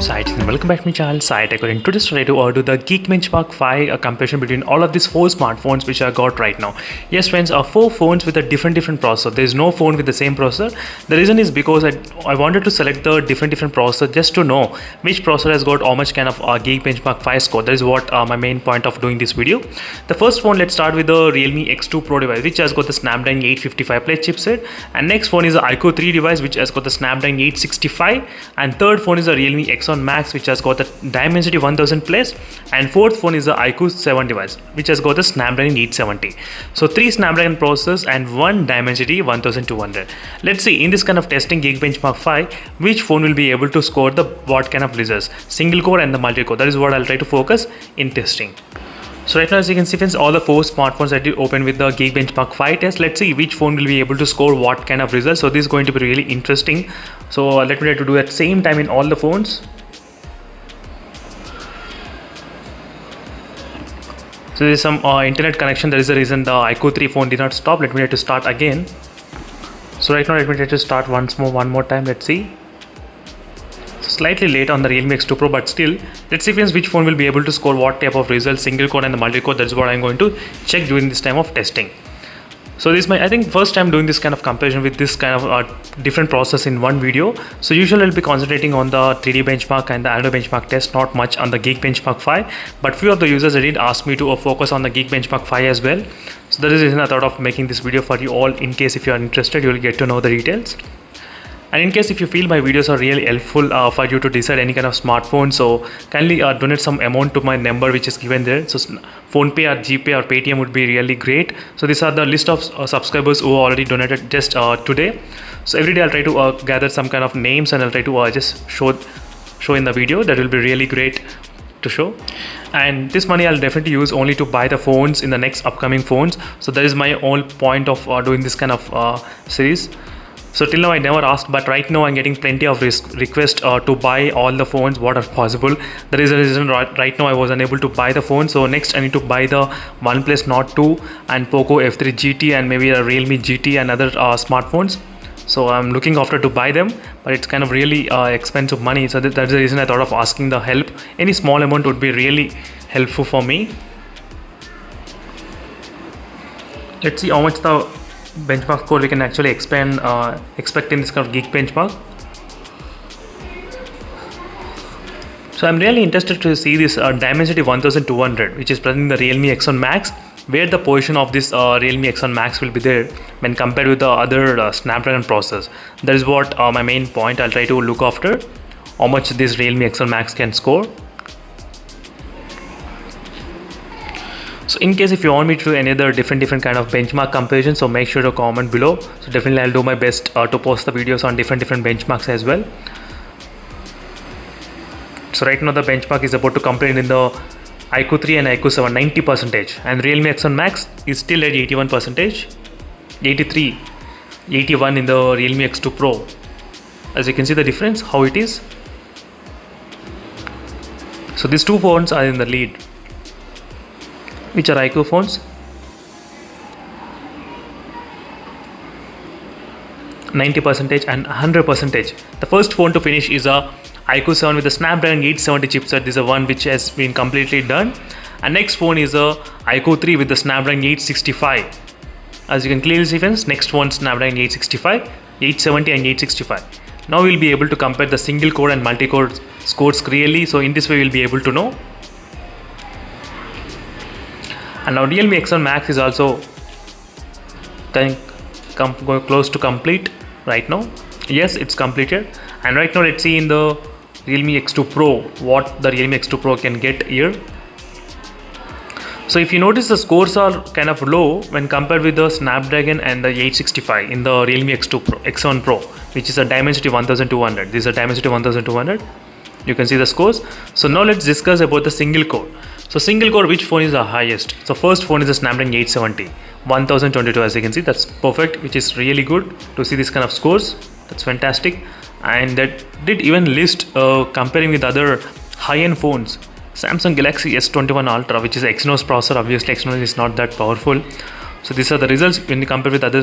Hi, and welcome back to my channel, Tech. And today try to do the Geekbench Mark 5 a comparison between all of these 4 smartphones which I got right now. Yes friends, 4 phones with a different processor. There is no phone with the same processor. The reason is because I wanted to select the different processor just to know which processor has got how much kind of Geekbench Mark 5 score. That is what my main point of doing this video. The first phone, let's start with the Realme X2 Pro device, which has got the Snapdragon 855 Plus chipset, and next phone is the iQOO 3 device, which has got the Snapdragon 865, and third phone is the Realme X7 Max, which has got the Dimensity 1000 Plus, and fourth phone is the iQOO 7 device, which has got the Snapdragon 870. So 3 Snapdragon processors and 1 Dimensity 1200. Let's see in this kind of testing Geekbench Mark 5 which phone will be able to score the what kind of results, single core and the multi-core. That is what I'll try to focus in testing. So right now, as you can see friends, all the 4 smartphones that you open with the Geekbench Mark 5 test. Let's see which phone will be able to score what kind of results. So this is going to be really interesting. So let me try to do at same time in all the phones. So there is some internet connection. That is the reason the iQOO 3 phone did not stop. Let me try to start again. So right now, let me try to start one more time. Let's see. Slightly late on the Realme X2 Pro, but still, let's see friends which phone will be able to score what type of results, single core and the multi-core. That's what I'm going to check during this time of testing. So this is my, I think, first time doing this kind of comparison with this kind of different process in one video. So usually I'll be concentrating on the 3D benchmark and the Android benchmark test, not much on the Geekbench Mark 5. But few of the users did ask me to focus on the Geekbench Mark 5 as well. So that is the reason I thought of making this video for you all. In case if you are interested, you will get to know the details. And in case if you feel my videos are really helpful for you to decide any kind of smartphone, so kindly donate some amount to my number which is given there. So PhonePe or GPay or Paytm would be really great. So these are the list of subscribers who already donated just today. So every day I'll try to gather some kind of names and I'll try to just show in the video. That will be really great to show. And this money I'll definitely use only to buy the phones in the next upcoming phones. So that is my whole point of doing this kind of series. So till now I never asked, but right now I'm getting plenty of requests to buy all the phones what are possible. That is the reason right now I was unable to buy the phone. So next I need to buy the OnePlus Nord 2 and POCO F3 GT and maybe a Realme GT and other smartphones. So I'm looking after to buy them, but it's kind of really expensive money. So that's the reason I thought of asking the help. Any small amount would be really helpful for me. Let's see how much the benchmark score we can actually expect in this kind of Geekbench Mark. So I'm really interested to see this Dimensity 1200, which is present in the Realme X1 Max, where the position of this Realme X1 Max will be there when compared with the other Snapdragon processors. That is what my main point. I'll try to look after how much this Realme X1 Max can score. So in case if you want me to do any other different kind of benchmark comparison, so make sure to comment below. So definitely I'll do my best to post the videos on different benchmarks as well. So right now the benchmark is about to complete in the iQOO 3 and iQOO 7 90%, and Realme X1 Max is still at 81%, 83, 81 in the Realme X2 Pro. As you can see the difference how it is. So these 2 phones are in the lead, which are iQOO phones. 90% and 100%. The first phone to finish is a iQOO 7 with the Snapdragon 870 chipset. This is the one which has been completely done. And next phone is a iQOO 3 with the Snapdragon 865. As you can clearly see friends, next one Snapdragon 865, 870 and 865. Now we'll be able to compare the single core and multi-core scores clearly. So in this way we'll be able to know. And now Realme X1 Max is also going close to complete right now. Yes, it's completed. And right now let's see in the Realme X2 Pro what the Realme X2 Pro can get here. So if you notice, the scores are kind of low when compared with the Snapdragon and the 865 in the Realme X7 Pro, which is a Dimensity 1200. This is a Dimensity 1200. You can see the scores. So now let's discuss about the single core. So single core, which phone is the highest? So first phone is the Snapdragon 870, 1022. As you can see, that's perfect, which is really good to see this kind of scores. That's fantastic. And that did even list comparing with other high-end phones. Samsung Galaxy S25 Ultra, which is Exynos processor. Obviously Exynos is not that powerful. So these are the results when you compare with other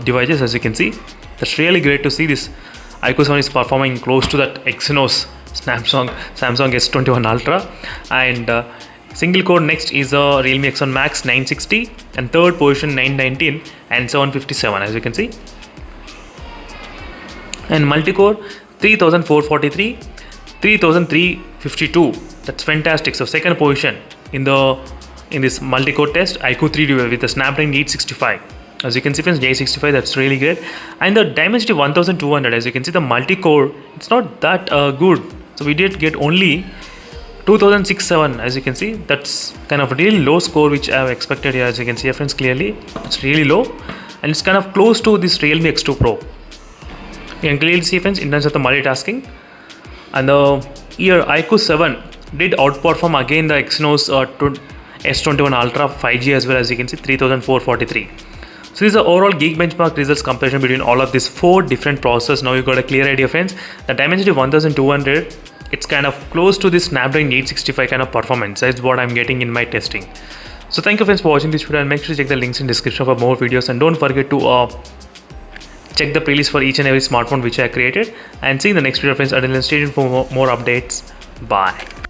devices. As you can see, that's really great to see this iQOO 7 is performing close to that Exynos Samsung S21 Ultra, and single core next is a Realme X1 Max 960, and third position 919 and 757 as you can see. And multi-core 3443, 3352. That's fantastic. So second position in this multi-core test, iQOO 3 with the Snapdragon 865. As you can see friends, J65, that's really great. And the Dimensity 1200, as you can see, the multi-core, it's not that good. So we did get only 2067, as you can see. That's kind of a really low score which I have expected here. As you can see friends, clearly it's really low, and it's kind of close to this Realme X2 Pro. You can clearly see friends in terms of the multitasking. And the here iQOO 7 did outperform again the Exynos S21 Ultra 5G as well, as you can see 3443. So this is the overall Geekbench results comparison between all of these 4 different processors. Now you got a clear idea friends. The Dimensity 1200, it's kind of close to this Snapdragon 865 kind of performance. That's what I'm getting in my testing. So thank you friends for watching this video, and make sure to check the links in description for more videos, and don't forget to check the playlist for each and every smartphone which I created, and see you in the next video friends. Until then, stay tuned for more updates. Bye.